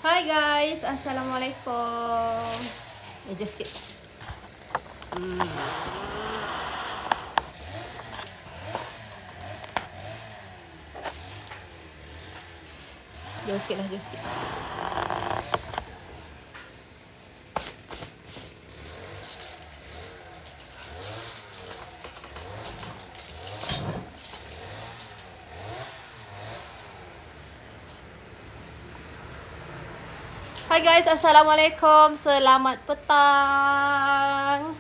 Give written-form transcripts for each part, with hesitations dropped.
Hai guys, Assalamualaikum. Just sikit. Jauh sikit lah, jauh sikit. Hai guys, Assalamualaikum. Selamat petang.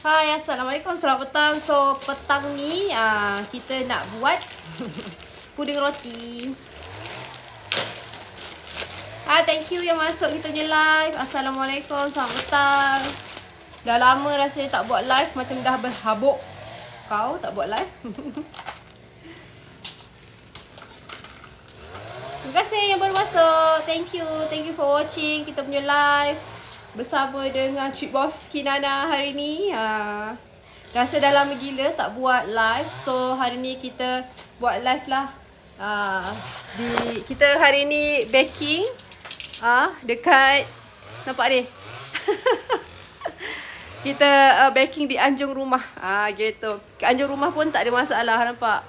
Hai, Assalamualaikum. Selamat petang. So, petang ni kita nak buat puding roti. Thank you yang masuk kita punya live. Assalamualaikum. Selamat petang. Dah lama rasanya tak buat live. Macam dah berhabuk. Kau tak buat live. Terima kasih yang baru masuk. Thank you. Thank you for watching kita punya live bersama dengan Cik Boss Kinana hari ni. Rasa dah lama gila tak buat live. So hari ni kita buat live lah. Kita hari ni baking dekat, nampak ni. Kita baking di anjung rumah. Gitu. Kat anjung rumah pun tak ada masalah, nampak.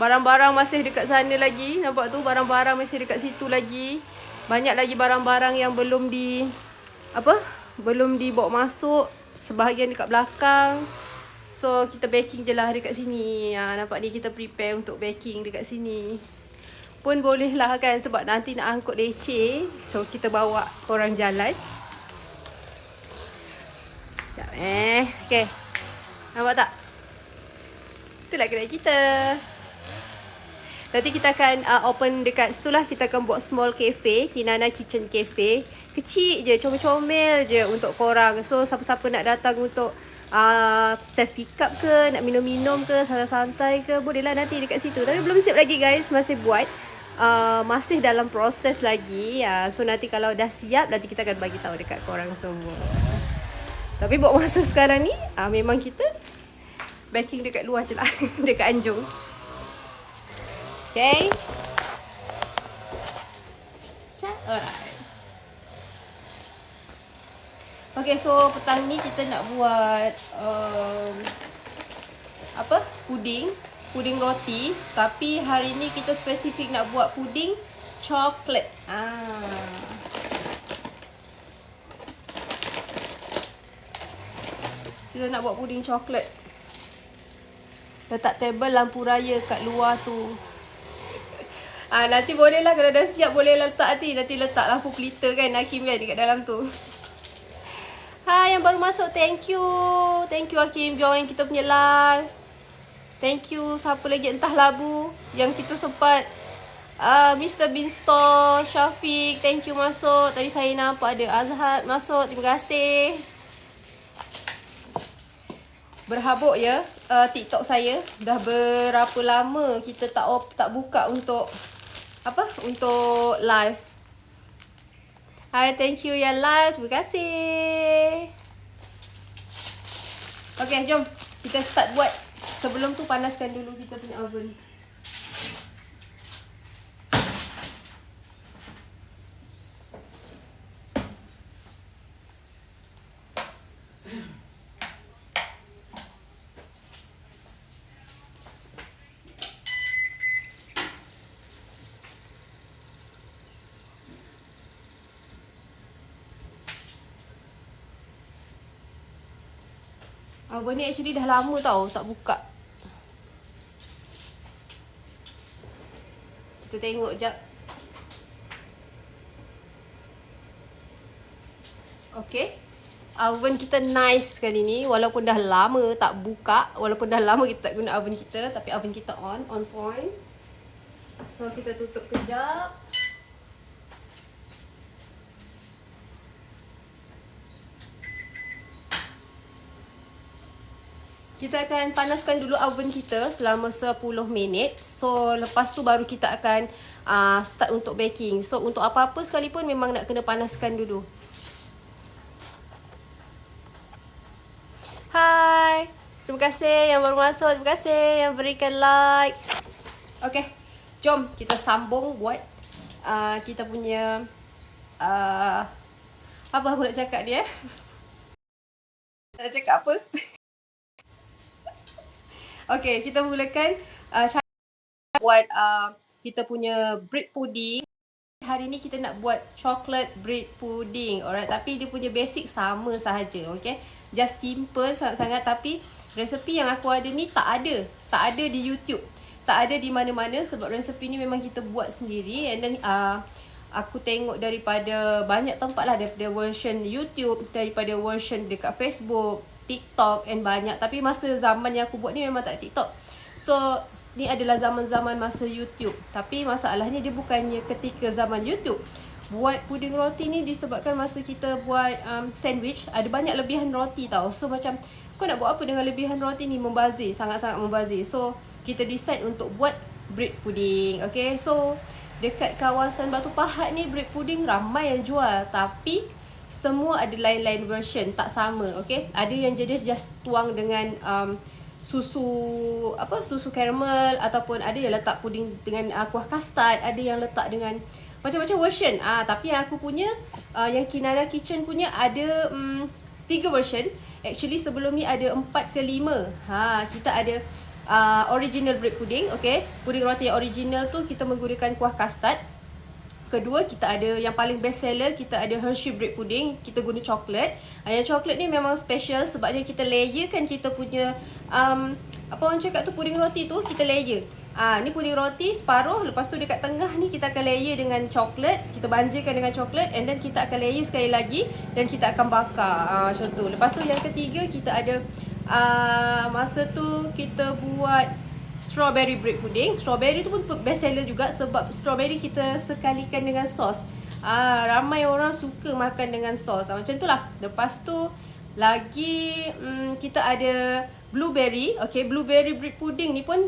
Barang-barang masih dekat sana lagi. Nampak tu, barang-barang masih dekat situ lagi. Banyak lagi barang-barang yang belum dibawa masuk. Sebahagian dekat belakang. So kita baking je lah dekat sini. Nampak ni, kita prepare untuk baking dekat sini. Pun boleh lah kan, sebab nanti nak angkut leceh. So kita bawa korang jalan. Sekejap okay. Nampak tak? Itulah kedai kita. Nanti kita akan open dekat situ lah. Kita akan buat small cafe, Kinana Kitchen Cafe. Kecil je, comel-comel je untuk korang. So siapa-siapa nak datang untuk self pick up ke, nak minum-minum ke, santai-santai ke, boleh lah nanti dekat situ. Tapi belum siap lagi guys, masih buat. Masih dalam proses lagi. So nanti kalau dah siap, nanti kita akan bagi tahu dekat korang semua. Tapi buat masa sekarang ni, memang kita baking dekat luar je lah. Dekat anjung. Okay. Alright. Okay, so petang ni kita nak buat puding roti. Tapi hari ni kita spesifik nak buat puding coklat. Kita nak buat puding coklat. Letak table lampu raya kat luar tu. Nanti boleh lah, kalau dah siap boleh letak nanti letak lampu pelita kan, Hakim kan, dekat dalam tu. Hai yang baru masuk, thank you. Thank you Hakim join kita punya live. Thank you siapa lagi entah labu yang kita sempat. Mr. Bean Store, Syafiq, thank you masuk. Tadi saya nampak ada Azhar masuk, terima kasih. Berhabuk ya TikTok saya. Dah berapa lama kita tak buka untuk untuk live. Hai, thank you yang live. Terima kasih. Okay, jom kita start buat. Sebelum tu panaskan dulu kita punya oven. Oven ni actually dah lama tau tak buka. Kita tengok jap. Okay. Oven kita nice kali ni. Walaupun dah lama tak buka. Walaupun dah lama kita tak guna oven kita. Tapi oven kita on point. So kita tutup kejap. Kita akan panaskan dulu oven kita selama 10 minit. So lepas tu baru kita akan start untuk baking. So untuk apa-apa sekalipun memang nak kena panaskan dulu. Hai, terima kasih yang baru masuk, terima kasih yang berikan likes. Okay, jom kita sambung buat kita punya apa aku nak cakap dia? Nak cakap apa? Okay, kita mulakan cara buat kita punya bread pudding. Hari ni kita nak buat chocolate bread pudding, alright. Tapi dia punya basic sama sahaja, okay. Just simple sangat-sangat, tapi resepi yang aku ada ni tak ada di YouTube, tak ada di mana-mana sebab resepi ni memang kita buat sendiri. And then aku tengok daripada banyak tempat lah, daripada version YouTube, daripada version dekat Facebook, TikTok and banyak. Tapi masa zaman yang aku buat ni memang tak TikTok. So ni adalah zaman-zaman masa YouTube. Tapi masalahnya dia bukannya ketika zaman YouTube. Buat puding roti ni disebabkan masa kita buat sandwich, ada banyak lebihan roti tau. So macam kau nak buat apa dengan lebihan roti ni? Membazir, sangat-sangat membazir. So kita decide untuk buat bread pudding. Okay, so dekat kawasan Batu Pahat ni bread pudding ramai yang jual. Tapi semua ada lain-lain version, tak sama, okay. Ada yang just tuang dengan susu caramel, ataupun ada yang letak puding dengan kuah custard, ada yang letak dengan macam-macam version. Tapi yang aku punya, yang Kinana Kitchen punya ada 3 version. Actually sebelum ni ada 4 ke 5. Kita ada original bread pudding, okay. Puding roti yang original tu kita menggunakan kuah custard. Kedua, kita ada yang paling best seller, kita ada Hershey bread pudding, kita guna coklat. Yang coklat ni memang special sebabnya kita layer kan kita punya apa orang cakap tu, puding roti tu kita layer. Ni puding roti separuh, lepas tu dekat tengah ni kita akan layer dengan coklat, kita banjirkan dengan coklat, and then kita akan layer sekali lagi dan kita akan bakar macam tu. Lepas tu yang ketiga kita ada masa tu kita buat strawberry bread pudding. Strawberry tu pun best seller juga sebab strawberry kita sekalikan dengan sos. Ramai orang suka makan dengan sos. Macam tu lah. Lepas tu lagi kita ada blueberry. Okay, blueberry bread pudding ni pun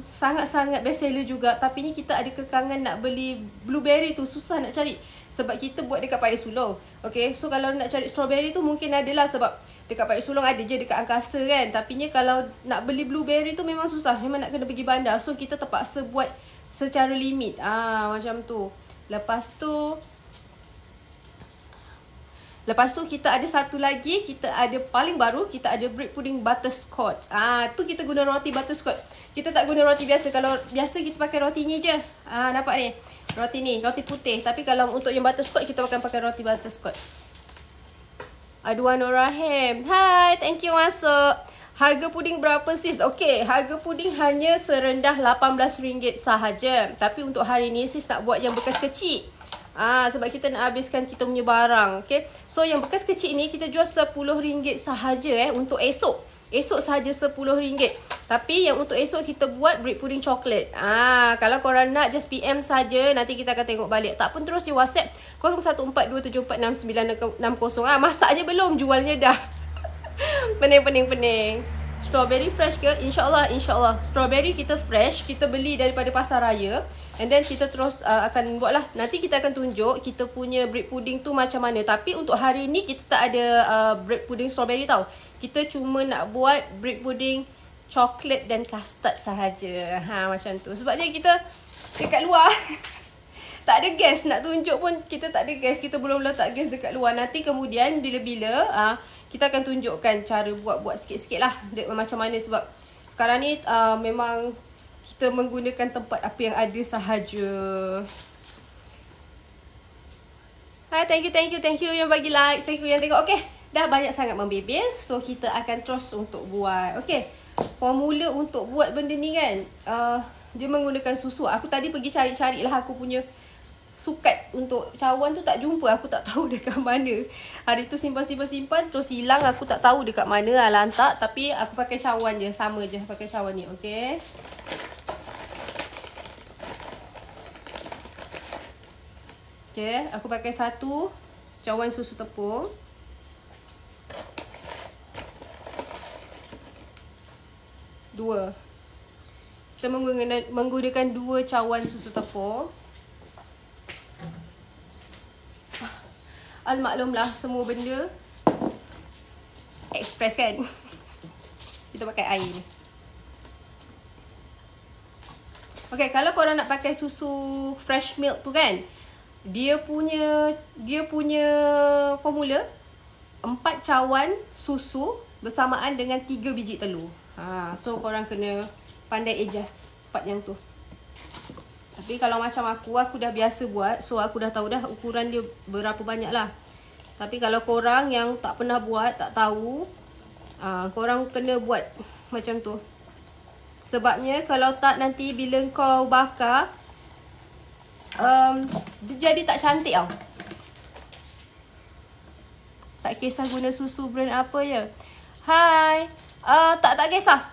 sangat-sangat best seller juga. Tapi ni kita ada kekangan nak beli blueberry tu, susah nak cari sebab kita buat dekat Paya Sulong. Okay, so kalau nak cari strawberry tu mungkin adalah sebab dekat Paya Sulong ada je dekat Angkasa kan. Tapi ni kalau nak beli blueberry tu memang susah, memang nak kena pergi bandar. So kita terpaksa buat secara limit. Macam tu. Lepas tu kita ada satu lagi, kita ada paling baru, kita ada bread pudding butterscotch. Tu kita guna roti butterscotch. Kita tak guna roti biasa. Kalau biasa kita pakai roti ni je. Nampak ni? Roti ni, roti putih. Tapi kalau untuk yang butterscotch kita akan pakai roti butterscotch. Aduan Nur Rahim. Hai, thank you masuk. Harga puding berapa sis? Okay, harga puding hanya serendah RM18 sahaja. Tapi untuk hari ni sis nak buat yang bekas kecil. Sebab kita nak habiskan kita punya barang. Okay, so yang bekas kecil ni kita jual RM10 sahaja untuk esok. Esok sahaja RM10. Tapi yang untuk esok kita buat bread pudding coklat. Kalau korang nak just PM saja, nanti kita akan tengok balik. Tak pun terus di WhatsApp 0142746960. Masaknya belum, jualnya dah. Pening. Strawberry fresh ke? InsyaAllah. Strawberry kita fresh, kita beli daripada pasar raya. And then kita terus akan buat lah. Nanti kita akan tunjuk kita punya bread pudding tu macam mana. Tapi untuk hari ni kita tak ada bread pudding strawberry tau. Kita cuma nak buat bread pudding coklat dan custard sahaja. Macam tu. Sebabnya kita dekat luar tak ada gas. Nak tunjuk pun kita tak ada gas. Kita belum letak gas dekat luar. Nanti kemudian bila-bila kita akan tunjukkan cara buat sikit-sikit lah macam mana. Sebab sekarang ni memang kita menggunakan tempat apa yang ada sahaja. Hai, thank you yang bagi like, thank you yang tengok. Okay, dah banyak sangat membebel. So kita akan terus untuk buat. Okay, formula untuk buat benda ni kan, dia menggunakan susu. Aku tadi pergi cari-cari lah aku punya sukat untuk cawan tu, tak jumpa. Aku tak tahu dekat mana. Hari tu simpan terus hilang. Aku tak tahu dekat mana lantak. Tapi aku pakai cawan je, sama je pakai cawan ni. Okay, aku pakai satu cawan susu tepung. 2. Kita menggunakan 2 cawan susu tepung. Maklumlah semua benda express kan. Kita pakai air ni. Okay, kalau korang nak pakai susu fresh milk tu kan, dia punya formula 4 cawan susu bersamaan dengan 3 biji telur. So korang kena pandai adjust part yang tu. Tapi kalau macam aku dah biasa buat, so aku dah tahu dah ukuran dia berapa banyak lah. Tapi kalau korang yang tak pernah buat, tak tahu, korang kena buat macam tu. Sebabnya kalau tak nanti bila kau bakar, dia jadi tak cantik tau. Tak kisah guna susu brand apa je. Hai, tak kisah.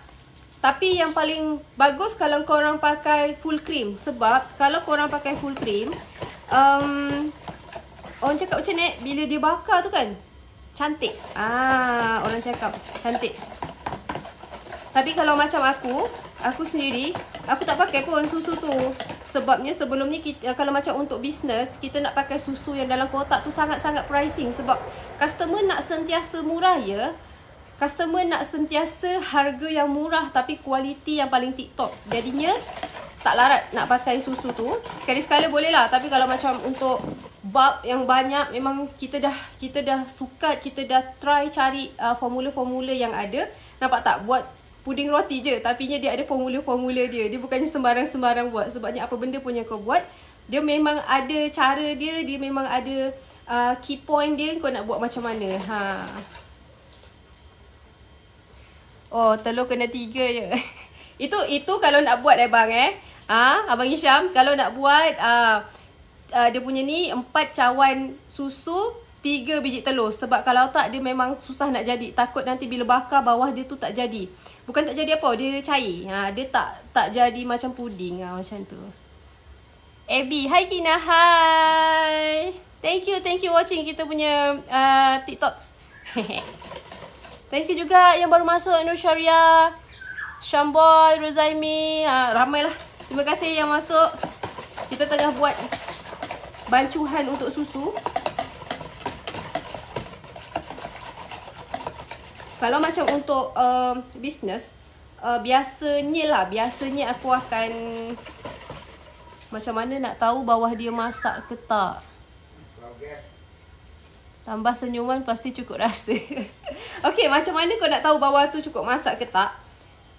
Tapi yang paling bagus kalau korang pakai full cream. Sebab kalau korang pakai full cream, orang cakap macam ni, bila dia bakar tu kan, cantik. Orang cakap cantik. Tapi kalau macam aku sendiri, aku tak pakai pun susu tu. Sebabnya sebelum ni kalau macam untuk bisnes, kita nak pakai susu yang dalam kotak tu sangat-sangat pricing. Sebab customer nak sentiasa murah ya. Customer nak sentiasa harga yang murah tapi kualiti yang paling tip-top. Jadinya tak larat nak pakai susu tu. Sekali-sekala boleh lah. Tapi kalau macam untuk bulk yang banyak, memang kita dah sukat, kita dah try cari formula-formula yang ada. Nampak tak? Buat puding roti je, tapinya dia ada formula-formula dia. Dia bukannya sembarang-sembarang buat. Sebabnya apa benda pun yang kau buat, dia memang ada cara dia, dia memang ada key point dia, kau nak buat macam mana. Oh, telur kena 3 je. Itu kalau nak buat bang Abang Hisham, kalau nak buat dia punya ni 4 cawan susu, 3 biji telur. Sebab kalau tak, dia memang susah nak jadi. Takut nanti bila bakar bawah dia tu tak jadi. Bukan tak jadi apa, dia cair. Dia tak jadi macam puding macam tu. Abby, hai Kina, hai. Thank you watching kita punya TikToks. Thank you juga yang baru masuk, Nur Syariah, Syamboy, Rozaimi, ramailah. Terima kasih yang masuk. Kita tengah buat bancuhan untuk susu. Kalau macam untuk bisnes, biasanya aku akan macam mana nak tahu bawah dia masak ke tak. Tambah senyuman pasti cukup rasa. Okey, macam mana kau nak tahu bawah tu cukup masak ke tak?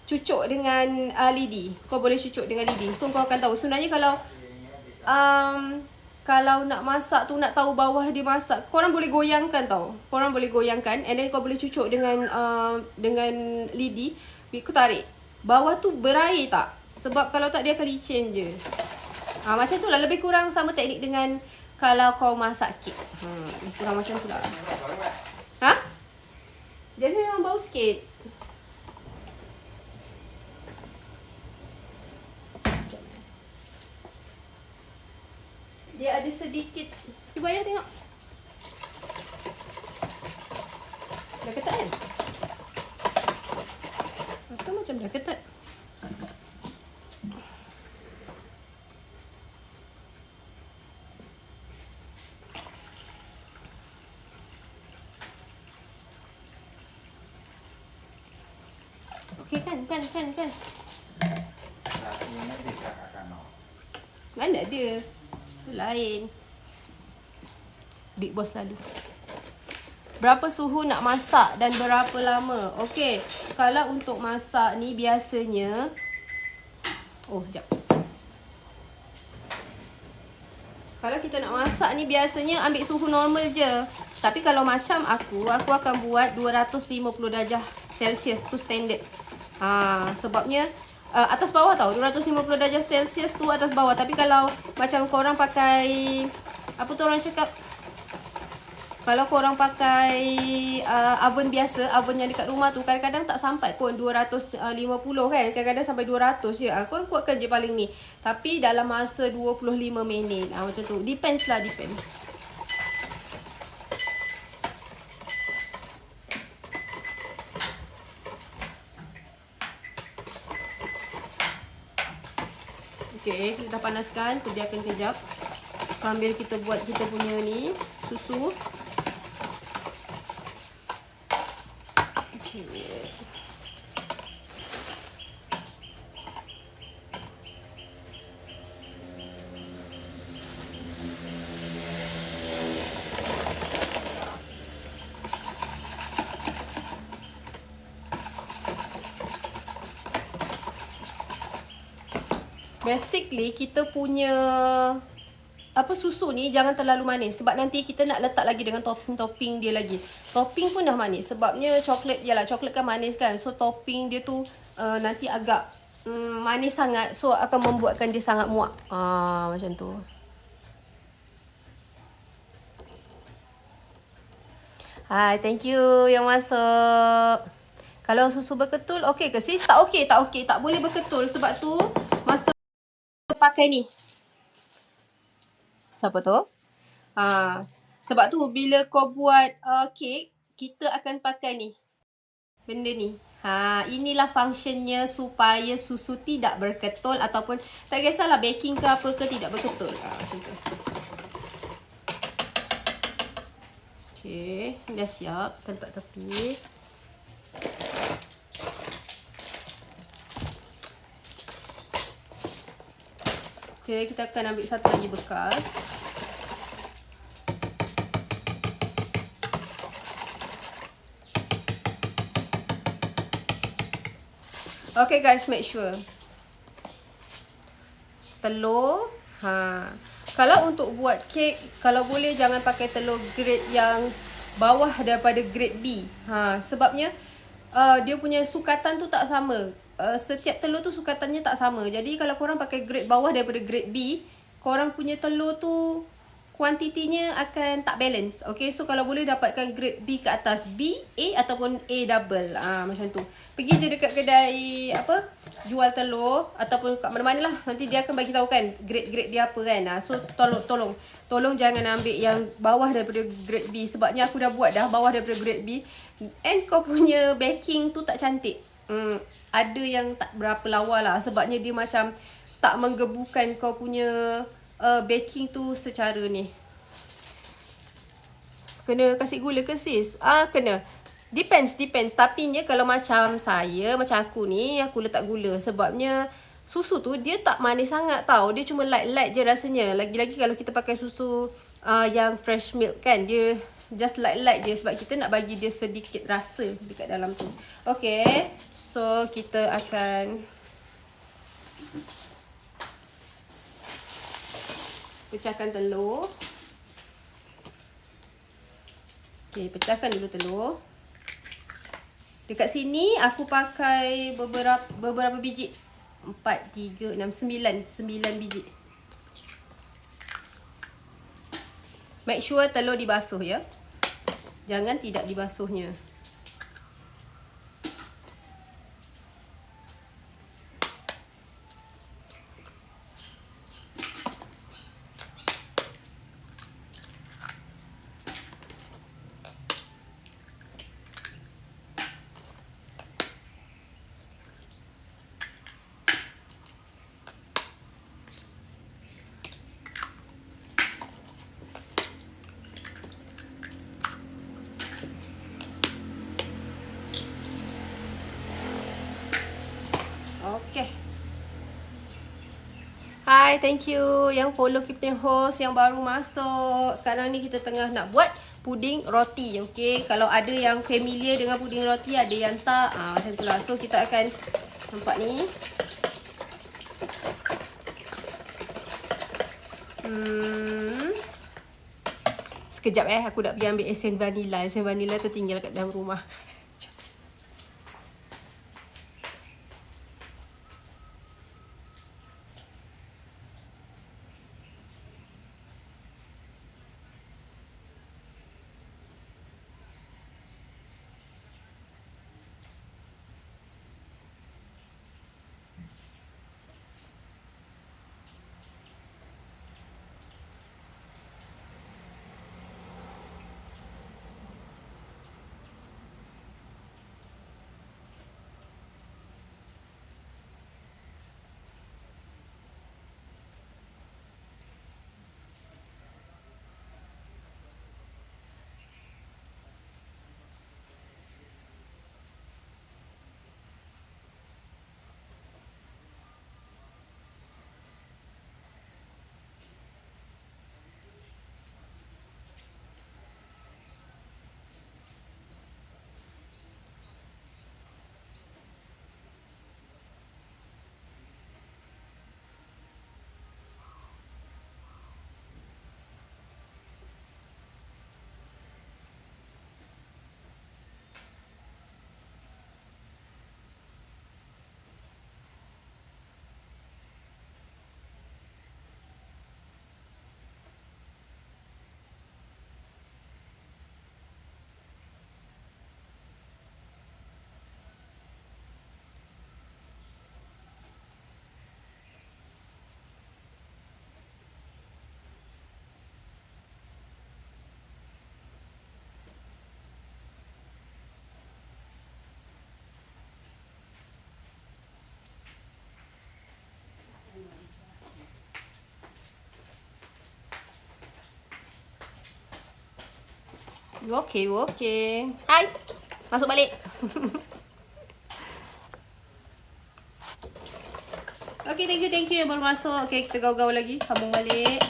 Cucuk dengan lidi. Kau boleh cucuk dengan lidi. So kau akan tahu. Sebenarnya kalau nak masak tu, nak tahu bawah dia masak, korang boleh goyangkan tau. Korang boleh goyangkan and then kau boleh cucuk dengan lidi. Kau tarik. Bawah tu berair tak? Sebab kalau tak, dia akan licin je. Macam tu lah. Lebih kurang sama teknik dengan kalau kau masak kek. Kurang macam tu lah. Dia memang bau sikit. Dia ada sedikit. Cuba ayah tengok. Dah ketat kan? Atau macam dah ketat. Okey kan? Mana dia? Itu lain. Big Boss lalu. Berapa suhu nak masak dan berapa lama? Okey, kalau untuk masak ni biasanya, sekejap. Kalau kita nak masak ni biasanya ambil suhu normal je. Tapi kalau macam aku akan buat 250 darjah Celsius tu standard. Sebabnya atas bawah tau, 250 darjah Celsius tu atas bawah. Tapi kalau macam korang pakai, apa tu orang cakap, kalau korang pakai oven biasa, oven yang dekat rumah tu, kadang-kadang tak sampai pun 250 kan. Kadang-kadang sampai 200 je. Korang kuatkan je paling ni. Tapi dalam masa 25 minit. Macam tu. Depends lah, depends. Okay, kita dah panaskan. Kita biarkan kejap. Sambil kita buat kita punya ni susu. Okay. Basically kita punya susu ni jangan terlalu manis sebab nanti kita nak letak lagi dengan topping-topping dia lagi. Topping pun dah manis sebabnya coklat, yalah coklat kan manis kan. So topping dia tu nanti agak manis sangat, so akan membuatkan dia sangat muak. Macam tu. Hai, thank you yang masuk. Kalau susu berketul okey ke sis? Tak okey, tak okey. Tak boleh berketul sebab tu masa pakai ni. Siapa tu? Sebab tu bila kau buat kek, kita akan pakai ni. Benda ni. Inilah functionnya supaya susu tidak berketul ataupun tak kisahlah baking ke apa ke tidak berketul. Macam tu. Okey, dah siap. Kita letak tepi. Okay, kita akan ambil satu lagi bekas. Okay guys, make sure. Telur. Kalau untuk buat kek, kalau boleh jangan pakai telur grade yang bawah daripada grade B. Sebabnya dia punya sukatan tu tak sama. Setiap telur tu sukatannya tak sama. Jadi kalau korang pakai grade bawah daripada grade B, korang punya telur tu kuantitinya akan tak balance. Okay, so kalau boleh dapatkan grade B ke atas, B, A ataupun A double. Macam tu. Pergi je dekat kedai jual telur ataupun kat mana-mana lah. Nanti dia akan bagi tahu kan grade-grade dia apa kan. So tolong jangan ambil yang bawah daripada grade B sebabnya aku dah buat dah bawah daripada grade B and kau punya baking tu tak cantik. Ada yang tak berapa lawa lah sebabnya dia macam tak menggebukan kau punya baking tu secara ni. Kena kasih gula ke sis? Kena. Depends. Tapi ni kalau macam saya, macam aku ni, aku letak gula sebabnya susu tu dia tak manis sangat tau. Dia cuma light je rasanya. Lagi-lagi kalau kita pakai susu yang fresh milk kan, dia just light je sebab kita nak bagi dia sedikit rasa dekat dalam tu. Okay, so kita akan pecahkan telur. Okay, pecahkan dulu telur. Dekat sini aku pakai beberapa biji. 4, 3, 6, 9 biji. Make sure telur dibasuh ya. Jangan tidak dibasuhnya. Okay. Hai, thank you yang follow kita punya host yang baru masuk. Sekarang ni kita tengah nak buat puding roti. Okay, kalau ada yang familiar dengan puding roti, ada yang tak. Macam tu lah. So kita akan nampak ni. Sekejap aku nak pergi ambil esen vanilla. Esen vanilla tu tinggal kat dalam rumah. Okey, okey. Hai. Masuk balik. Okey, thank you yang baru masuk. Okey, kita gaul-gaul lagi. Sambung balik.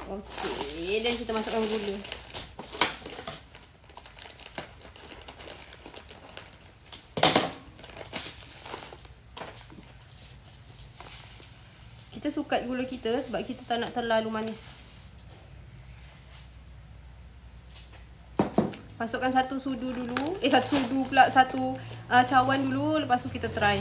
Okey, dan kita masukkan gula. Kita sukat gula kita sebab kita tak nak terlalu manis. Masukkan satu sudu dulu. Satu sudu pula. Satu cawan dulu. Lepas tu kita try.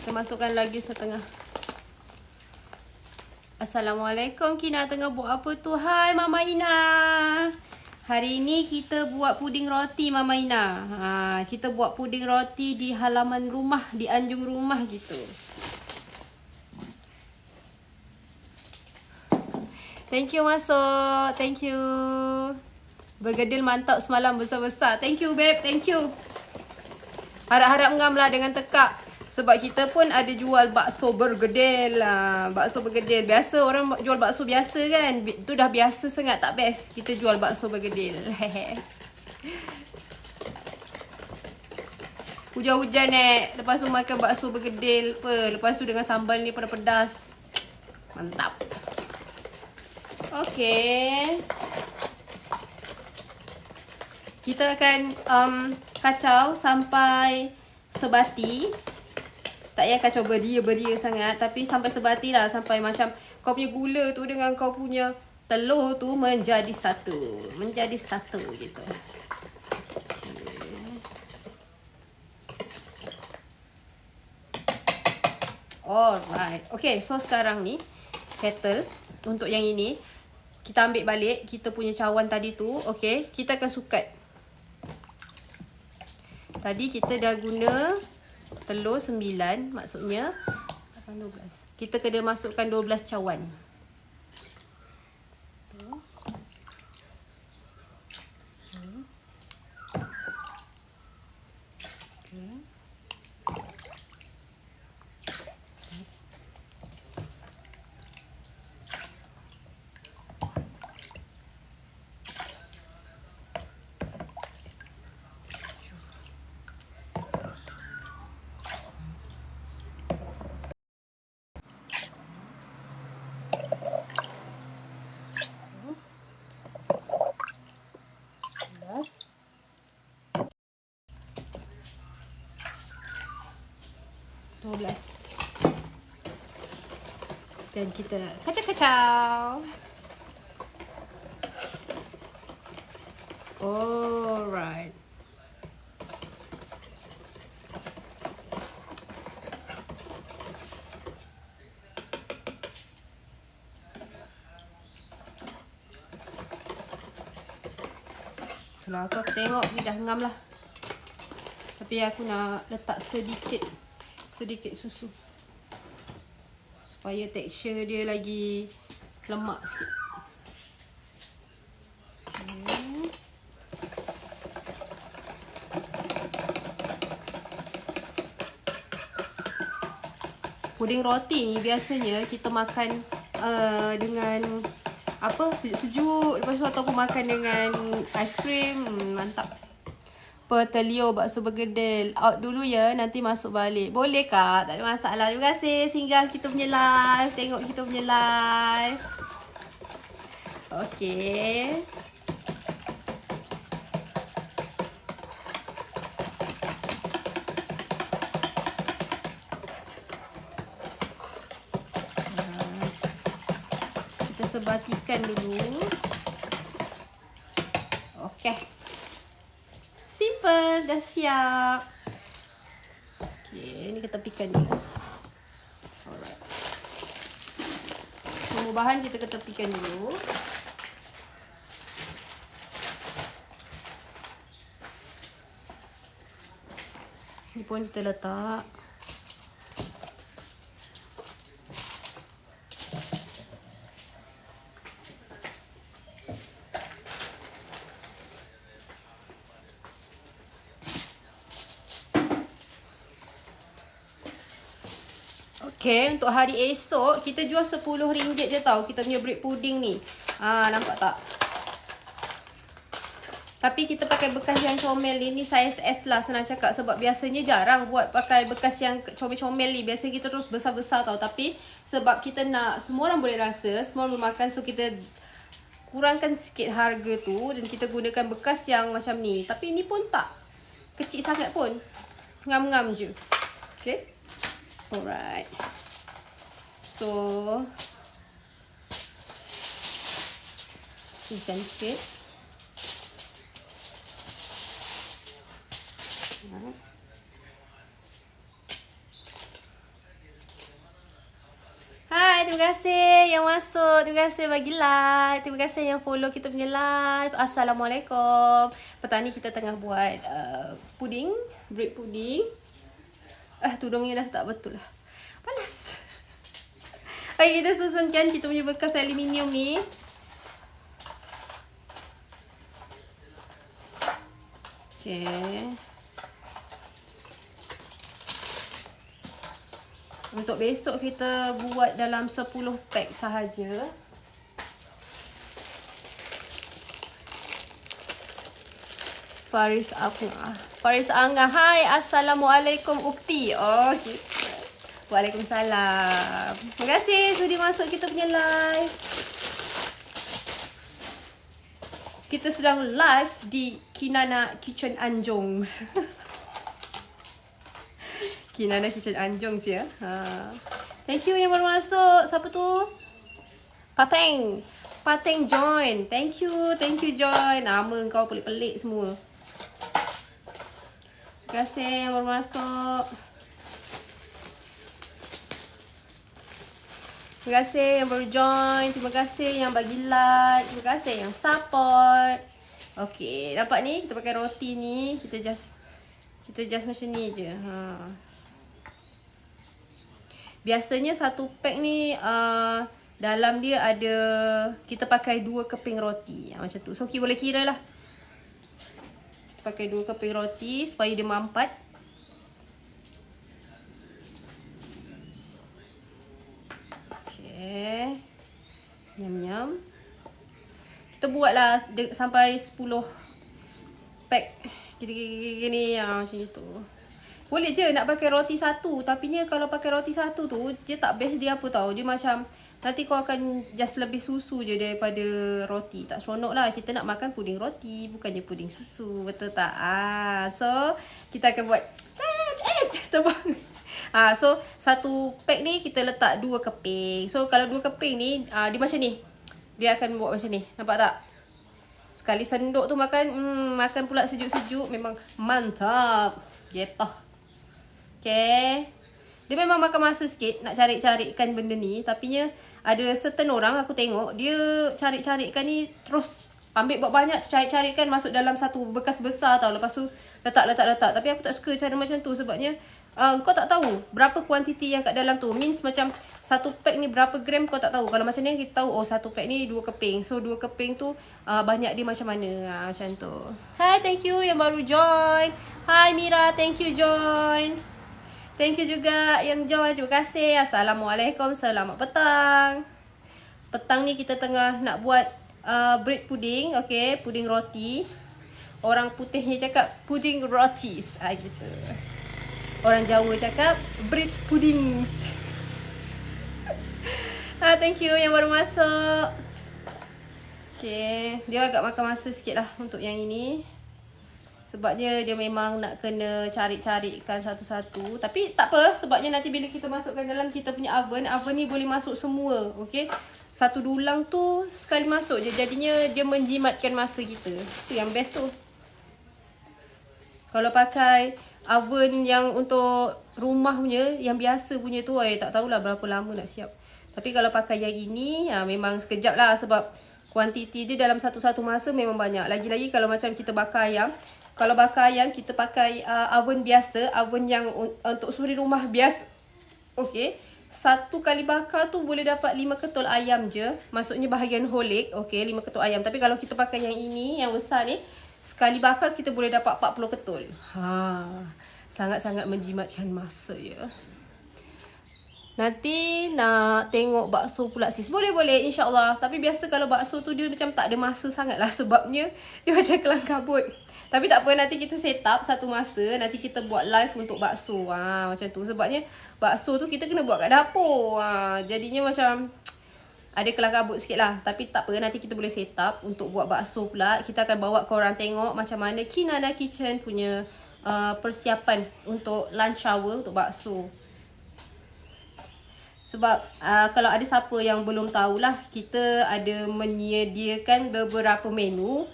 Kita masukkan lagi setengah. Assalamualaikum, Kina tengah buat apa tu? Hai Mama Ina. Hari ni kita buat puding roti Mama Ina. Kita buat puding roti di halaman rumah, di anjung rumah gitu. Thank you masuk. Thank you. Bergedil mantap semalam besar-besar. Thank you babe, thank you. Harap-harap ngam lah dengan tekak. Sebab kita pun ada jual bakso bergedil. Bakso bergedil. Biasa orang jual bakso biasa kan. Itu dah biasa sangat, tak best. Kita jual bakso bergedil. Hujan-hujan lepas tu makan bakso bergedil apa. Lepas tu dengan sambal ni pedas-pedas. Mantap. Okay. Kita akan kacau sampai sebati. Tak payah kacau beria-beria sangat. Tapi sampai sebati lah. Sampai macam kau punya gula tu dengan kau punya telur tu menjadi satu. Menjadi satu gitu. Alright. Okay, so sekarang ni settle. Untuk yang ini kita ambil balik kita punya cawan tadi tu. Okay, kita akan sukat. Tadi kita dah guna telur 9, maksudnya 12. Kita kena masukkan 12 cawan. Dan kita kacau-kacau. Alright. Kalau aku tengok ni dah ngam lah. Tapi aku nak letak sedikit susu. Supaya tekstur dia lagi lemak sikit. Puding roti ni biasanya kita makan dengan apa, sejuk-sejuk. Lepas tu ataupun makan dengan aiskrim. Mantap. Pertelio bakso bergedil. Out dulu ya, nanti masuk balik. Boleh kak? Tak ada masalah. Terima kasih singgah kita punya live. Tengok kita punya live. Okay. Kita sebatikan dulu. Okay. Simple, dah siap. Okay, ni kita tepikan dulu. Alright. Semua bahan kita ketepikan dulu. Ni pun kita letak. Okay, untuk hari esok kita jual RM10 je tau kita punya bread pudding ni. Nampak tak? Tapi kita pakai bekas yang comel ni saiz S lah, senang cakap. Sebab biasanya jarang buat pakai bekas yang comel-comel ni. Biasanya kita terus besar-besar tau. Tapi sebab kita nak semua orang boleh rasa, semua orang boleh makan, so kita kurangkan sikit harga tu dan kita gunakan bekas yang macam ni. Tapi ni pun tak kecil sangat pun. Ngam-ngam je. Okay. Alright. So hujan sikit. Hai, terima kasih yang masuk. Terima kasih bagi like. Terima kasih yang follow kita punya live. Assalamualaikum. Petang ni kita tengah buat puding, bread puding. Tudungnya dah tak betul lah. Panas. Okay, kita susunkan kita punya bekas aluminium ni. Okay. Untuk besok kita buat dalam 10 pack sahaja. Faris Angah. Hai, Assalamualaikum Ukti. Oh, gitu. Waalaikumsalam. Terima kasih sudi masuk kita punya live. Kita sedang live di Kinana Kitchen Anjong. Kinana Kitchen Anjong ya. Thank you yang baru masuk. Siapa tu? Pateng join. Thank you join. Nama kau pelik-pelik semua. Terima kasih yang baru masuk. Terima kasih yang baru join. Terima kasih yang bagi like. Terima kasih yang support. Okay, nampak ni kita pakai roti ni. Kita just macam ni je. Biasanya satu pack ni dalam dia ada, kita pakai 2 keping roti macam tu. So boleh kira lah. Pakai 2 keping roti supaya dia mampat. Nyam-nyam. Kita buatlah sampai 10 pack gini macam itu. Boleh je nak pakai roti satu, tapi kalau pakai roti satu tu dia tak best. Dia apa tahu, dia macam nanti kau akan just lebih susu je daripada roti. Tak seronok lah. Kita nak makan puding roti, bukannya puding susu. Betul tak? So kita akan buat terbang. So satu pack ni kita letak 2 keping. So kalau 2 keping ni dia macam ni. Dia akan buat macam ni. Nampak tak? Sekali senduk tu makan pula sejuk-sejuk, memang mantap. Jetoh. Okay. Dia memang makan masa sikit nak cari-carikan benda ni. Tapi ada certain orang aku tengok dia cari-carikan ni terus ambil buat banyak, cari-carikan masuk dalam satu bekas besar tau. Lepas tu letak. Tapi aku tak suka cara macam tu sebabnya kau tak tahu berapa kuantiti yang kat dalam tu. Means macam satu pack ni berapa gram kau tak tahu. Kalau macam ni kita tahu, oh satu pack ni 2 keping. So 2 keping tu banyak dia macam mana. Macam tu. Hai, thank you yang baru join. Hai Mira, thank you join. Thank you juga yang join. Terima kasih. Assalamualaikum. Selamat petang. Petang ni kita tengah nak buat bread pudding. Okay, puding roti. Orang putihnya cakap puding rotis. Gitu. Orang Jawa cakap bread puddings. Thank you yang baru masuk. Okay, dia agak makan masa sikit lah untuk yang ini. Sebabnya dia memang nak kena cari-carikan satu-satu. Tapi tak apa, sebabnya nanti bila kita masukkan dalam kita punya oven ni boleh masuk semua. Okay, satu dulang tu sekali masuk je. Jadinya dia menjimatkan masa kita. Itu yang best tu. Kalau pakai oven yang untuk rumah punya, yang biasa punya tu, tak tahulah berapa lama nak siap. Tapi kalau pakai yang ini, memang sekejap lah sebab kuantiti dia dalam satu-satu masa memang banyak. Lagi-lagi kalau macam kita bakar ayam. Kalau bakar ayam kita pakai oven biasa, oven yang untuk suri rumah biasa. Okey. Satu kali bakar tu boleh dapat 5 ketul ayam je. Maksudnya bahagian whole leg. Okey, 5 ketul ayam. Tapi kalau kita pakai yang ini, yang besar ni, sekali bakar kita boleh dapat 40 ketul. Sangat-sangat menjimatkan masa ya. Nanti nak tengok bakso pula sis. Boleh-boleh insya-Allah. Tapi biasa kalau bakso tu dia macam tak ada masa sangat lah. Sebabnya dia macam kelang kabut. Tapi tak apa, nanti kita set up satu masa. Nanti kita buat live untuk bakso. Macam tu. Sebabnya bakso tu kita kena buat kat dapur. Jadinya macam ada kelang kabut sikit lah. Tapi tak apa, nanti kita boleh set up untuk buat bakso pula. Kita akan bawa korang tengok macam mana Kinana Kitchen punya persiapan untuk lunch hour untuk bakso. Sebab kalau ada siapa yang belum tahulah, kita ada menyediakan beberapa menu.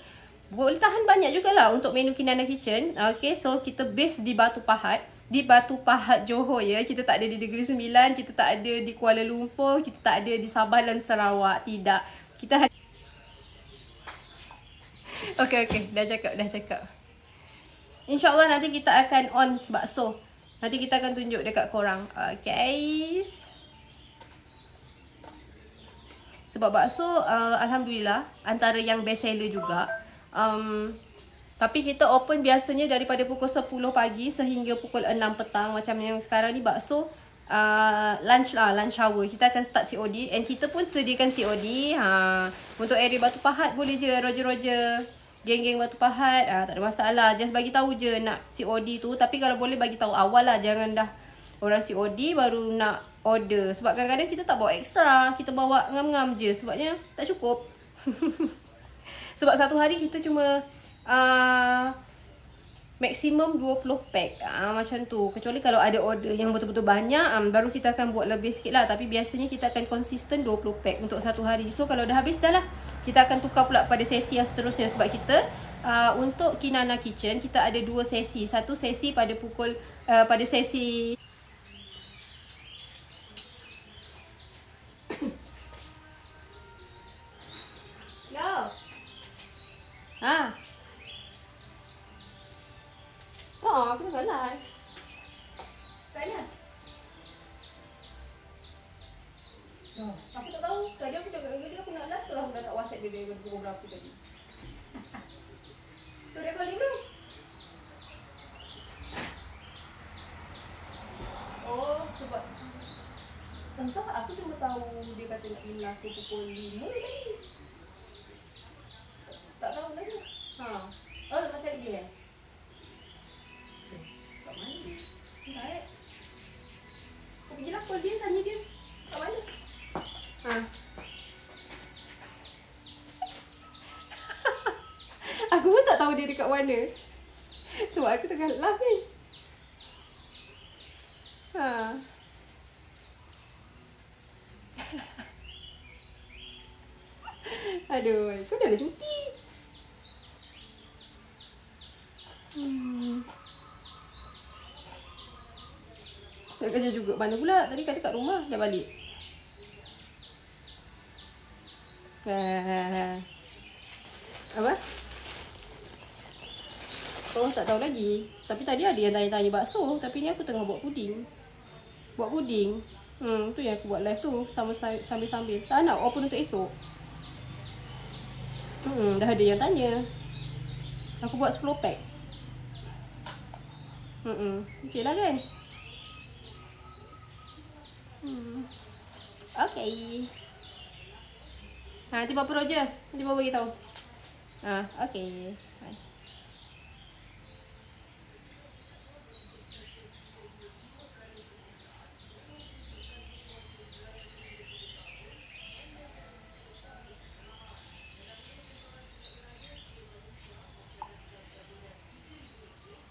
Boleh tahan banyak jugalah untuk menu Kinana Kitchen. Okay, so kita base di Batu Pahat. Di Batu Pahat Johor ya. Kita tak ada di Negeri Sembilan, kita tak ada di Kuala Lumpur, kita tak ada di Sabah dan Sarawak. Tidak. Kita Okay, dah cakap. InsyaAllah nanti kita akan on bakso. Nanti kita akan tunjuk dekat korang. Okay. Sebab bakso alhamdulillah antara yang best seller juga. Tapi kita open biasanya daripada pukul 10 pagi sehingga pukul 6 petang. Macam yang sekarang ni bakso lunch hour. Kita akan start COD and kita pun sediakan COD. Untuk area Batu Pahat boleh je Roger. Geng-geng Batu Pahat tak ada masalah. Just bagi tahu je nak COD tu. Tapi kalau boleh bagi tahu awal lah, jangan dah orang COD baru nak order. Sebab kadang-kadang kita tak bawa ekstra, kita bawa ngam-ngam je. Sebabnya tak cukup. Sebab satu hari kita cuma maksimum 20 pack. Macam tu. Kecuali kalau ada order yang betul-betul banyak, baru kita akan buat lebih sikit lah. Tapi biasanya kita akan konsisten 20 pack untuk satu hari. So kalau dah habis dah lah, kita akan tukar pula pada sesi yang seterusnya. Sebab kita untuk Kinana Kitchen, kita ada 2 sesi. Satu sesi pada pukul pada sesi aku tengah live. Taklah. Aku tak tahu. Tadi aku cakap dengan dia aku nak live. Kalau aku dah tak WhatsApp dia dari pukul berapa tadi. Tu recording tu. Oh, sebab entah aku cuma tahu dia kata nak pergi aku pukul 5 tadi. Tak tahu lagi. Oh, nak cari dia. Kat mana dia? Entah. Kau pergilah call dia, tanya dia. Kat mana? Aku pun tak tahu dia dekat mana. Sebab aku tengah live ni. Aduh, kau dah nak cuti. Nak kerja juga. Mana pula? Tadi kata kat rumah dah balik. Apa? Oh, tak tahu lagi. Tapi tadi ada yang tanya-tanya bakso. Tapi ni aku tengah buat puding. Tu yang aku buat live tu. Sambil-sambil. Tak nak open untuk esok. Dah ada yang tanya. Aku buat 10 pack. Okey lah kan? Okay. Nanti Papa Roger. Nanti Papa bagi tahu. Okay. Bye.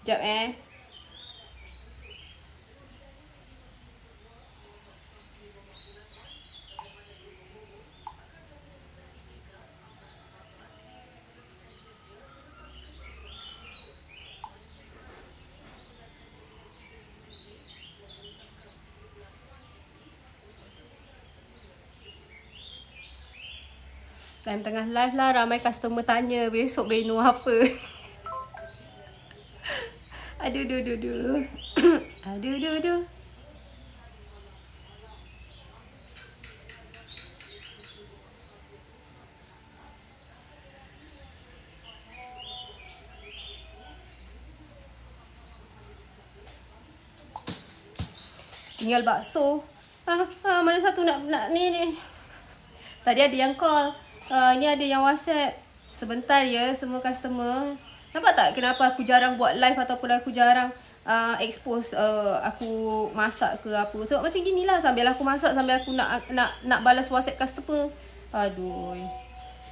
Sekejap Time tengah live lah, ramai customer tanya besok menu apa. Aduh, aduh, aduh, aduh. Aduh, aduh, aduh. Tinggal bakso. Mana satu nak ni. Tadi ada yang call. Ni ada yang WhatsApp. Sebentar ya semua customer. Nampak tak kenapa aku jarang buat live ataupun aku jarang expose aku masak ke apa. Sebab macam ginilah, sambil aku masak sambil aku nak balas WhatsApp customer. Aduh.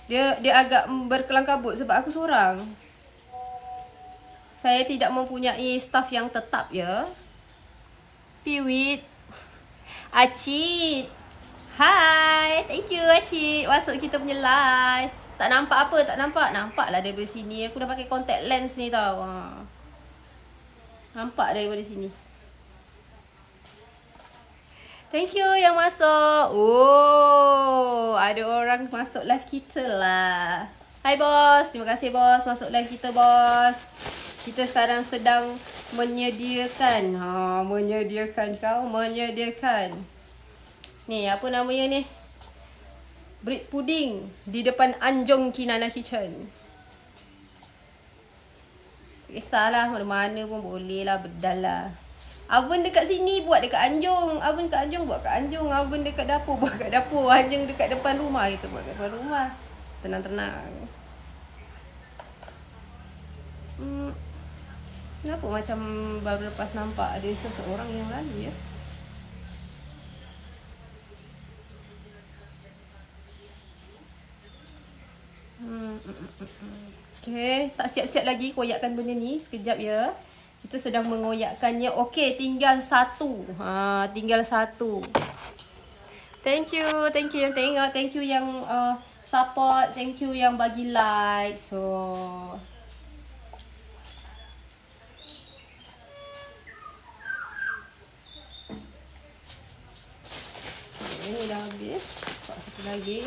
Dia agak berkelang-kabut sebab aku seorang. Saya tidak mempunyai staff yang tetap ya. Piwit. Acit. Hai. Thank you Acit. Masuk kita punya live. Tak nampak apa? Tak nampak? Nampaklah daripada sini. Aku dah pakai contact lens ni tau. Nampak daripada sini. Thank you yang masuk. Oh, ada orang masuk live kita lah. Hai bos. Terima kasih bos masuk live kita bos. Kita sekarang sedang menyediakan. Menyediakan. Ni, apa namanya ni? Bread pudding di depan Anjong Kinana Kitchen. Tak kisahlah, mana-mana pun boleh lah, bedal lah. Oven dekat sini buat dekat Anjong. Oven dekat Anjong buat kat Anjong. Oven dekat dapur buat kat dapur. Anjong dekat depan rumah, kita buat kat depan rumah. Tenang-tenang. Kenapa macam baru lepas nampak ada seseorang yang lalu ya? Okay, tak siap-siap lagi koyakkan benda ni. Sekejap ya. Kita sedang mengoyakkannya. Okay, tinggal satu. Tinggal satu. Thank you yang tengok. Thank you yang support. Thank you yang bagi like. So ini dah habis. Satu lagi.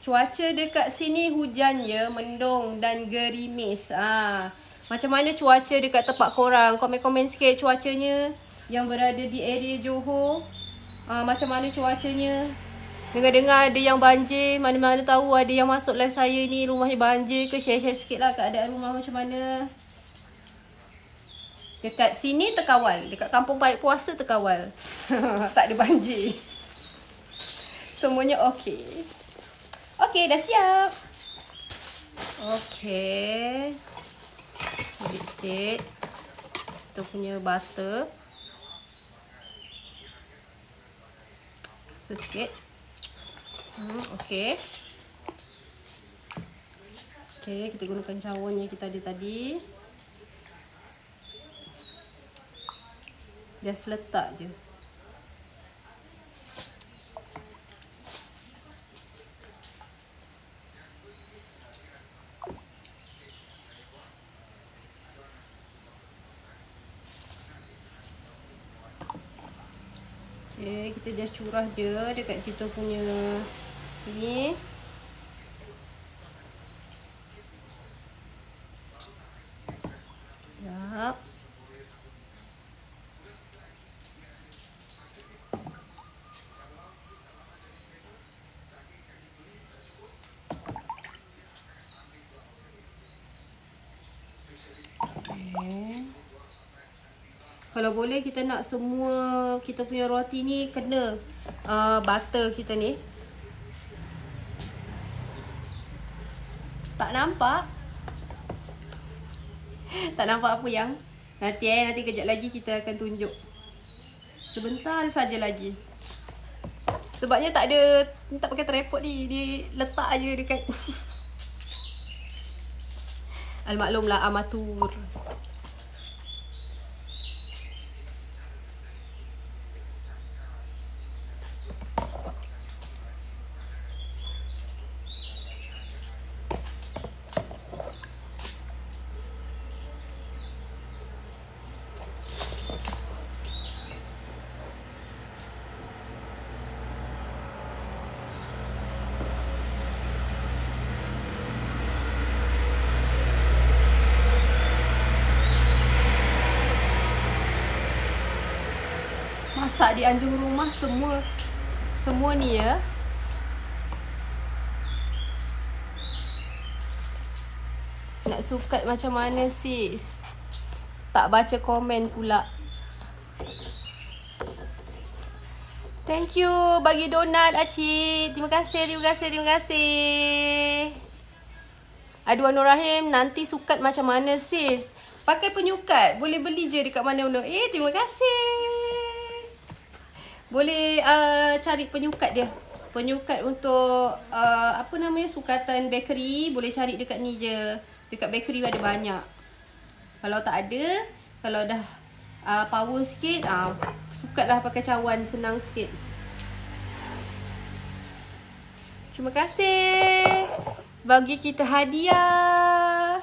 Cuaca dekat sini hujan ya, mendung dan gerimis. Macam mana cuaca dekat tempat korang? Komen-komen sikit cuacanya yang berada di area Johor. Macam mana cuacanya? Dengar-dengar ada yang banjir. Mana-mana tahu ada yang masuk live saya ni rumahnya banjir ke? Share-share sikit lah keadaan rumah macam mana. Dekat sini terkawal. Dekat kampung Parit Puasa terkawal. Tak ada banjir. Semuanya okey. Okey, dah siap. Okey. Ambil sikit. Kita punya butter. Sikit. Okey. Okey, kita gunakan cawan yang kita ada tadi. Just letak je. Okay, kita just curah je dekat kita punya ni. Sekejap. Okay. Kalau boleh kita nak semua kita punya roti ni kena butter kita ni. Tak nampak? Tak nampak apa yang? Nanti kejap lagi kita akan tunjuk. Sebentar saja lagi. Sebabnya tak pakai tripod ni. Dia letak aja dekat. Almaklumlah amatur. masak di anjung rumah semua ni ya. Nak sukat macam mana sis? Tak baca komen pula. Thank you bagi donat Acik. Terima kasih. Aduh Nur Rahim, nanti sukat macam mana sis? Pakai penyukat. Boleh beli je dekat mana-mana. Terima kasih. Boleh cari penyukat dia. Penyukat untuk sukatan bakery. Boleh cari dekat ni je. Dekat bakery ada banyak. Kalau tak ada, kalau dah power sikit, sukatlah pakai cawan, senang sikit. Terima kasih bagi kita hadiah.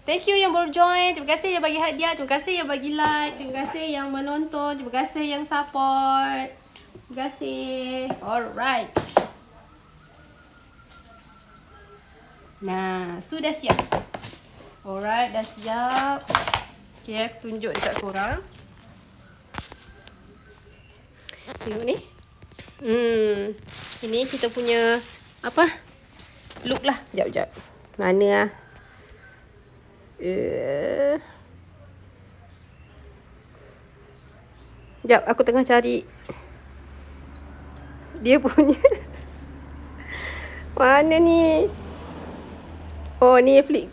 Thank you yang baru join. Terima kasih yang bagi hadiah. Terima kasih yang bagi like. Terima kasih yang menonton. Terima kasih yang support. Terima kasih. Alright. Nah, sudah siap. Alright, dah siap. Okay, aku tunjuk dekat korang. Tengok ni. Ini kita punya look lah. Sekejap. Mana lah? Sekejap, aku tengah cari dia punya. Mana ni? Oh, ni flip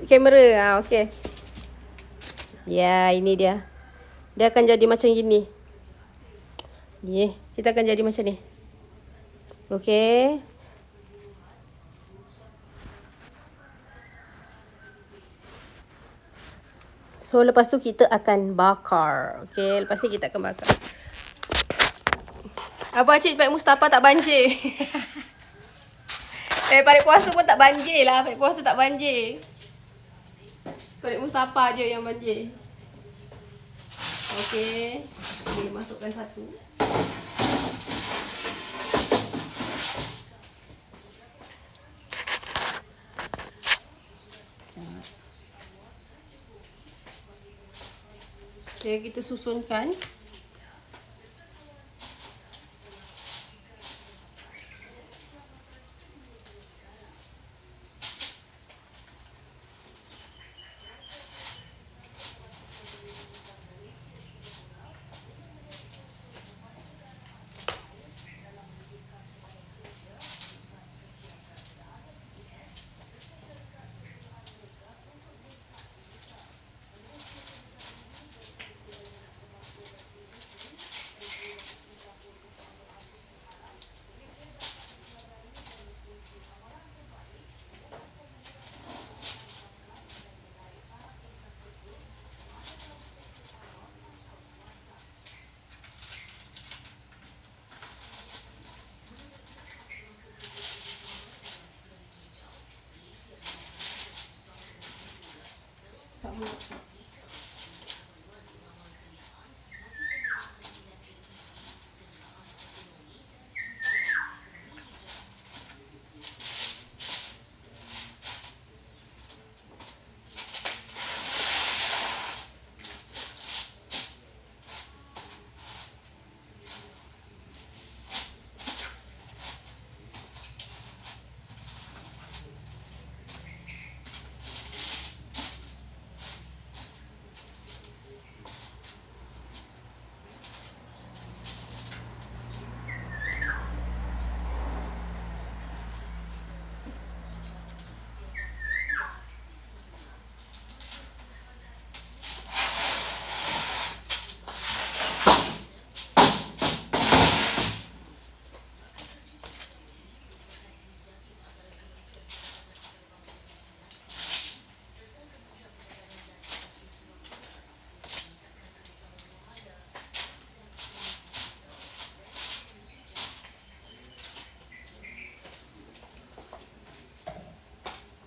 kamera. Okay. Ya, ini dia. Dia akan jadi macam gini. Kita akan jadi macam ni. Okay. So, lepas tu kita akan bakar. Okay, lepas ni kita akan bakar. Abang Cik Pak Mustafa tak banjir. Parik puasa pun tak banjir lah. Parik puasa tak banjir. Parik Mustafa je yang banjir. Okay. Okay, masukkan satu. Okay, kita susunkan.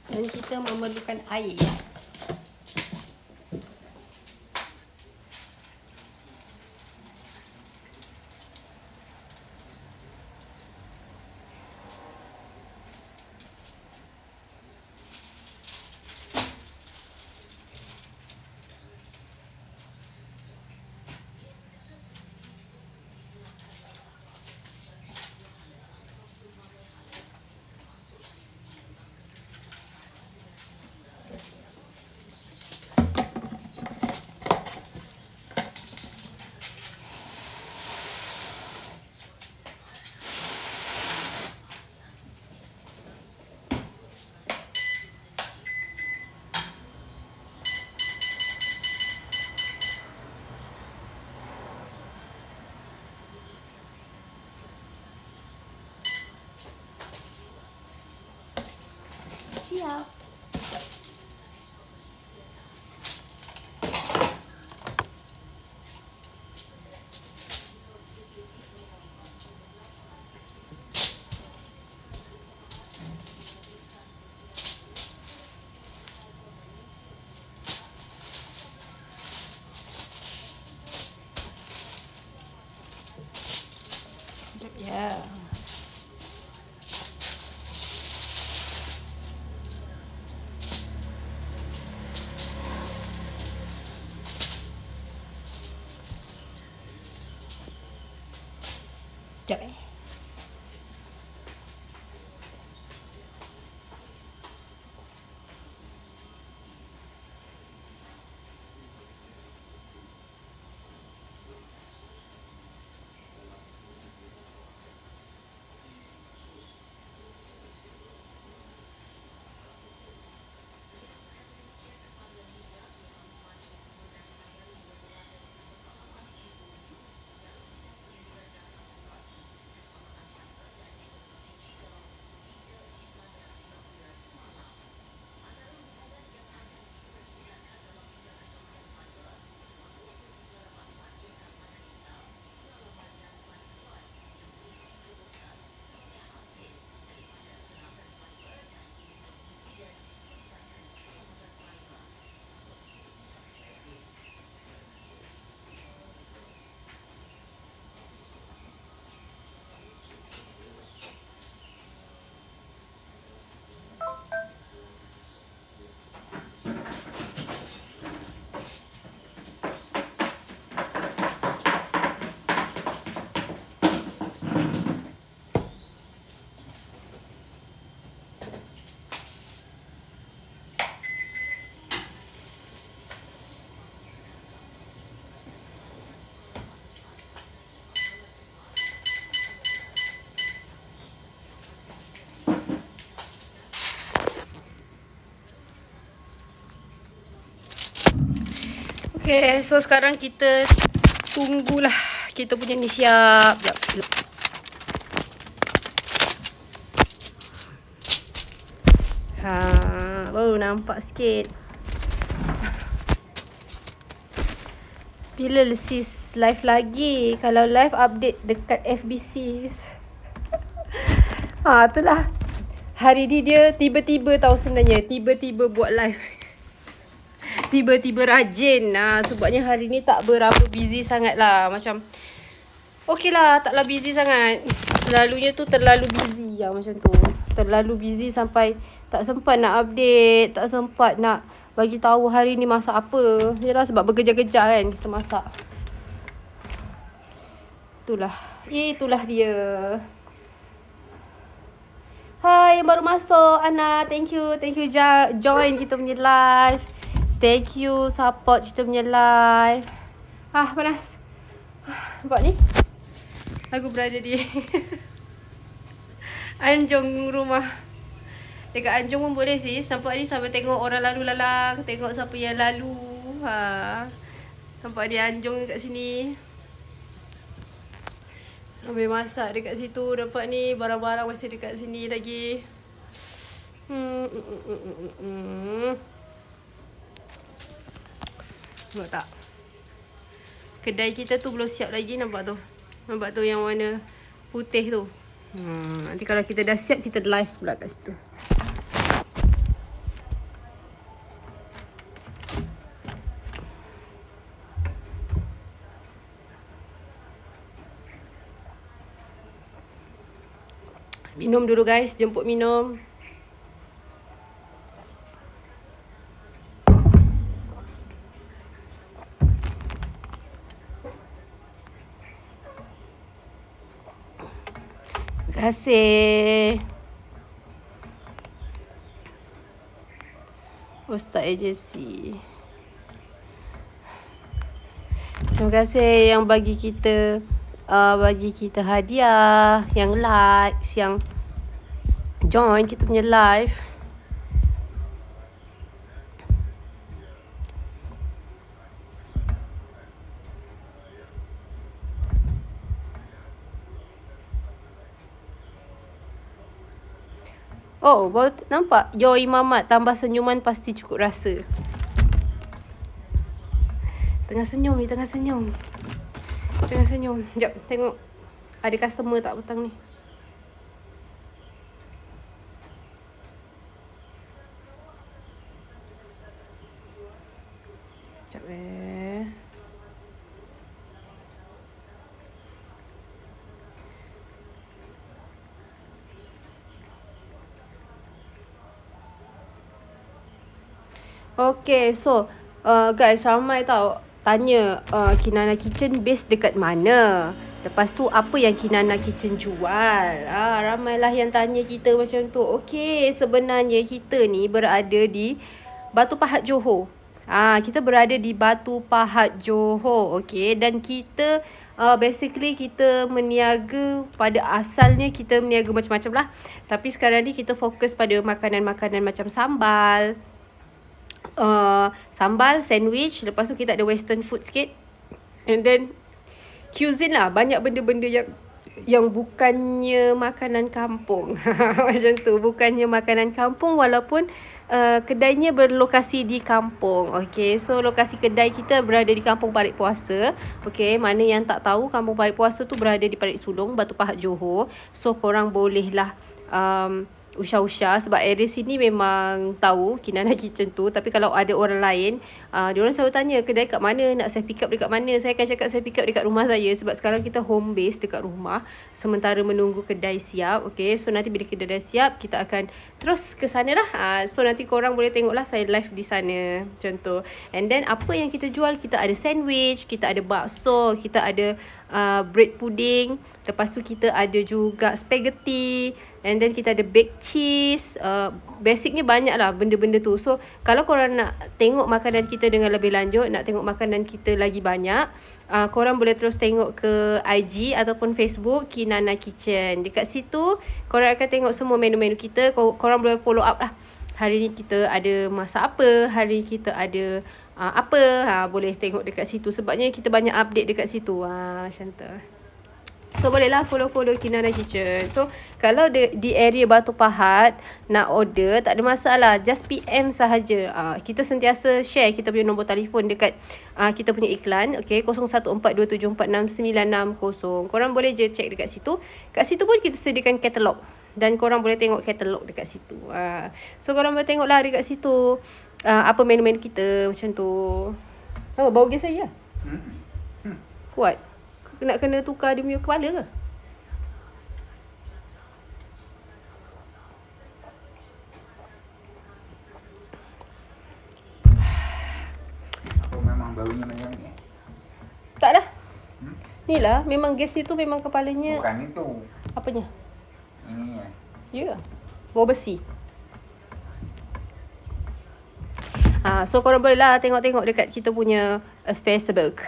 Dan kita memerlukan air. Siap. Ya. Sekejap Okay, so sekarang kita tunggulah kita punya ni siap. Sekejap. Baru nampak sikit. Bila sis live lagi? Kalau live update dekat FBC. Itulah. Hari ni dia tiba-tiba tahu sebenarnya. Tiba-tiba buat live. Tiba-tiba rajin. Sebabnya hari ni tak berapa busy sangat lah. Macam okey lah, taklah busy sangat. Selalunya tu terlalu busy lah macam tu. Terlalu busy sampai tak sempat nak update, tak sempat nak bagi tahu hari ni masak apa. Yalah sebab berkejar-kejar kan kita masak. Itulah dia. Hai yang baru masuk, Ana. Thank you join kita punya live. Thank you support kita punya live. Panas. Nampak ni? Aku berada di Anjong rumah. Dekat Anjong pun boleh sis. Nampak ni sampai tengok orang lalu lalang. Tengok siapa yang lalu. Nampak dia Anjong dekat sini. Sambil masak dekat situ. Nampak ni barang-barang masih dekat sini lagi. Nampak tak? Kedai kita tu belum siap lagi, nampak tu. Nampak tu yang warna putih tu. Nanti kalau kita dah siap, kita live pula kat situ. Minum dulu guys, jemput minum. Terima kasih Ustaz agency. Terima kasih yang bagi kita hadiah, yang likes, yang join kita punya live. Oh, baru nampak? Joy Mamat tambah senyuman pasti cukup rasa. Tengah senyum ni, tengah senyum. Tengah senyum. Sekejap, tengok. Ada customer tak petang ni? Sekejap Okay, so guys, ramai tau tanya Kinana Kitchen base dekat mana. Lepas tu apa yang Kinana Kitchen jual. Ramailah yang tanya kita macam tu. Okay, sebenarnya kita ni berada di Batu Pahat, Johor. Kita berada di Batu Pahat, Johor. Okay, dan kita basically kita meniaga, pada asalnya kita meniaga macam-macam lah. Tapi sekarang ni kita fokus pada makanan-makanan macam sambal, sambal, sandwich. Lepas tu kita ada western food sikit. And then cuisine lah. Banyak benda-benda yang bukannya makanan kampung. Macam tu. Bukannya makanan kampung walaupun kedainya berlokasi di kampung. Okay, so lokasi kedai kita berada di Kampung Parit Puasa. Okay, mana yang tak tahu, Kampung Parit Puasa tu berada di Parit Sulong, Batu Pahat, Johor. So korang bolehlah usah-usah, sebab area sini memang tahu Kinana Kitchen tu. Tapi kalau ada orang lain, diorang selalu tanya kedai kat mana, nak saya pick up dekat mana. Saya akan cakap saya pick up dekat rumah saya, sebab sekarang kita home base dekat rumah sementara menunggu kedai siap. Okay, so nanti bila kedai dah siap, kita akan terus ke sana lah. So nanti korang boleh tengok lah saya live di sana, macam tu. And then apa yang kita jual, kita ada sandwich, kita ada bakso, kita ada bread pudding. Lepas tu kita ada juga spaghetti. And then kita ada baked cheese. Basicnya banyak lah benda-benda tu. So kalau korang nak tengok makanan kita dengan lebih lanjut, nak tengok makanan kita lagi banyak, korang boleh terus tengok ke IG ataupun Facebook Kinana Kitchen. Dekat situ korang akan tengok semua menu-menu kita. Korang boleh follow up lah. Hari ni kita ada masak apa, hari kita ada apa. Boleh tengok dekat situ. Sebabnya kita banyak update dekat situ. Macam tu. So bolehlah follow Kinana Kitchen. So kalau di area Batu Pahat nak order, tak ada masalah, just PM sahaja. Kita sentiasa share kita punya nombor telefon dekat kita punya iklan. Okay, 0142746960. Korang boleh je check dekat situ. Kat situ pun kita sediakan katalog, dan korang boleh tengok katalog dekat situ. So korang boleh tengoklah dekat situ apa menu-menu kita, macam tu. Bau gas saya lah. Kuat. Nak kena tukar dia punya kepala ke? Oh, memang baunya macam ni? Tak lah. Ni lah, memang gas itu memang kepalanya. Bukan itu. Apanya? Ini ya. Ya. Bau besi. So korang boleh lah tengok-tengok dekat kita punya Facebook.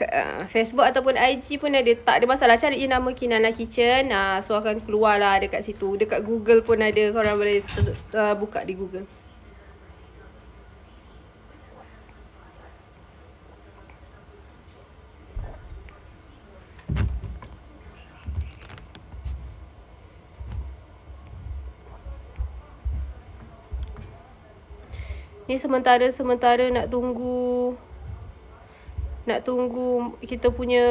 Facebook ataupun IG pun ada. Tak ada masalah, cari je nama Kinana Kitchen. So akan keluar lah dekat situ. Dekat Google pun ada. Korang boleh buka di Google. Ni sementara nak tunggu kita punya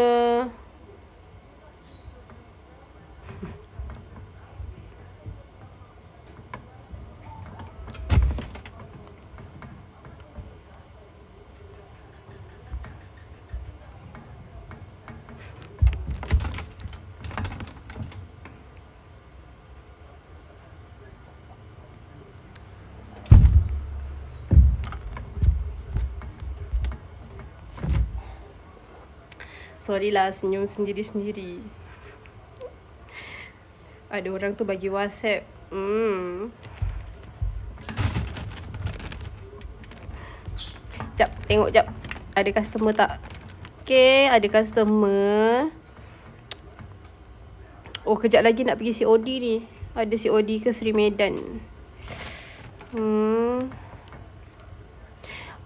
sorry lah, senyum sendiri-sendiri. Ada orang tu bagi WhatsApp. Jap, tengok jap. Ada customer tak? Okay, ada customer. Oh, kejap lagi nak pergi COD ni. Ada COD ke Seri Medan.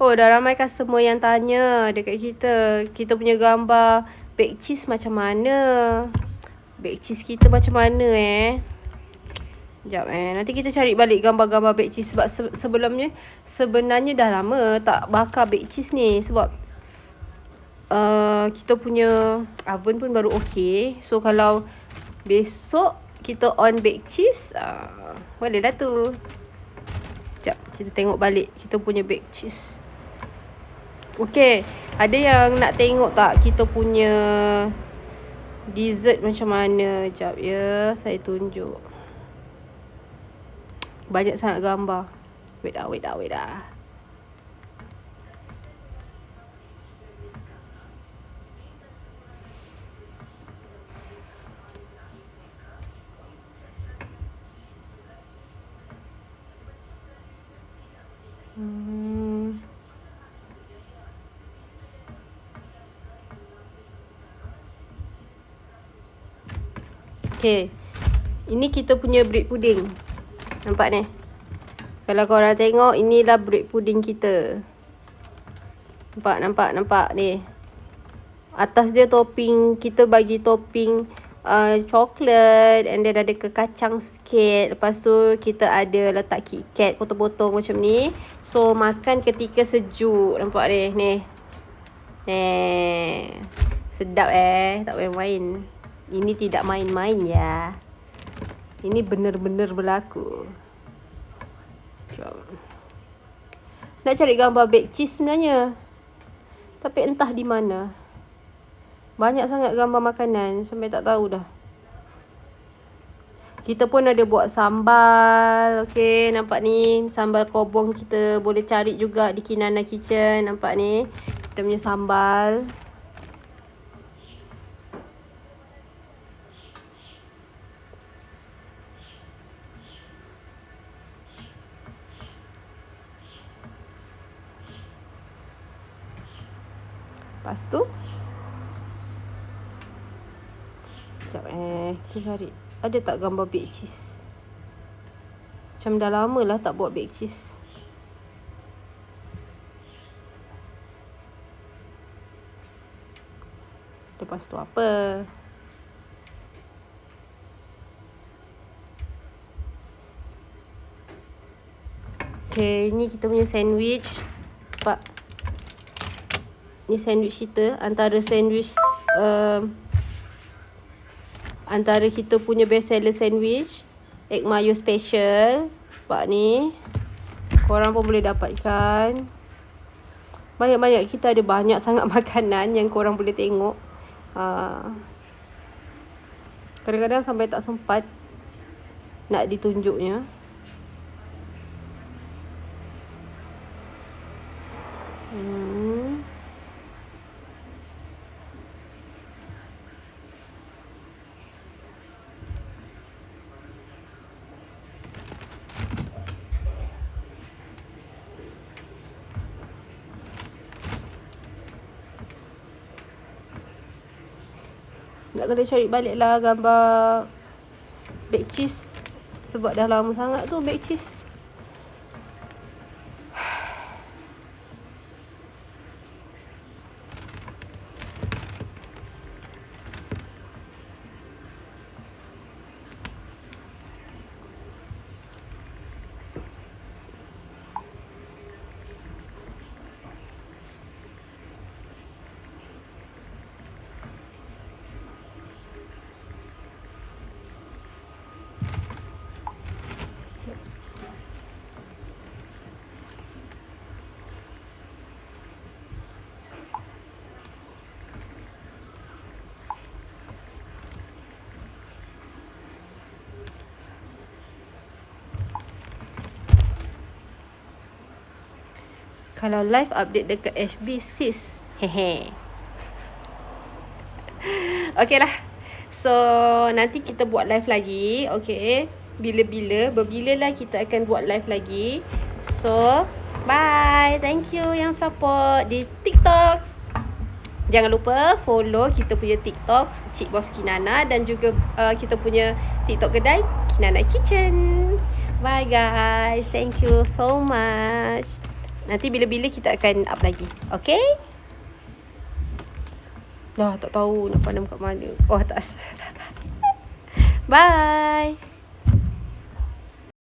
Oh, dah ramai customer yang tanya dekat kita. Kita punya gambar baked cheese macam mana? Baked cheese kita macam mana Sekejap nanti kita cari balik gambar-gambar baked cheese. Sebab sebelumnya sebenarnya dah lama tak bakar baked cheese ni. Sebab kita punya oven pun baru okey. So kalau besok kita on baked cheese, boleh lah tu. Sekejap kita tengok balik kita punya baked cheese. Okey, ada yang nak tengok tak kita punya dessert macam mana? Sekejap ya, saya tunjuk. Banyak sangat gambar. Wait dah. Okay, ini kita punya bread pudding. Nampak ni? Kalau korang tengok, inilah bread pudding kita. Nampak ni. Atas dia topping, kita bagi topping coklat, and then ada kacang sikit. Lepas tu kita ada letak KitKat potong-potong macam ni. So makan ketika sejuk. Nampak ni. Sedap tak main-main. Ini tidak main-main ya. Ini benar-benar berlaku. Nak cari gambar baked cheese sebenarnya, tapi entah di mana. Banyak sangat gambar makanan sampai tak tahu dah. Kita pun ada buat sambal. Okey, nampak ni sambal kobong, kita boleh cari juga di Kinana Kitchen. Nampak ni kita punya sambal. Lepas tu sekejap kita cari. Ada tak gambar baked cheese? Macam dah lama lah tak buat baked cheese. Lepas tu apa? Okay, ni kita punya sandwich. Nampak? Ni sandwich kita. Antara sandwich antara kita punya best seller sandwich, egg mayo special. Nampak ni, korang pun boleh dapatkan. Banyak-banyak, kita ada banyak sangat makanan yang korang boleh tengok. Kadang-kadang sampai tak sempat nak ditunjuknya. Nak kena cari balik lah gambar baked cheese. Sebab dah lama sangat tu baked cheese. Kalau live update dekat FB sis. Hehe. Okay lah. So nanti kita buat live lagi. Okay. Bila lah kita akan buat live lagi. So bye. Thank you yang support di TikTok. Jangan lupa follow kita punya TikTok Cik Boss Kinana, dan juga kita punya TikTok kedai Kinana Kitchen. Bye guys. Thank you so much. Nanti bila-bila kita akan up lagi. Okay? Lah, tak tahu nak pandang kat mana. Oh, atas. Bye.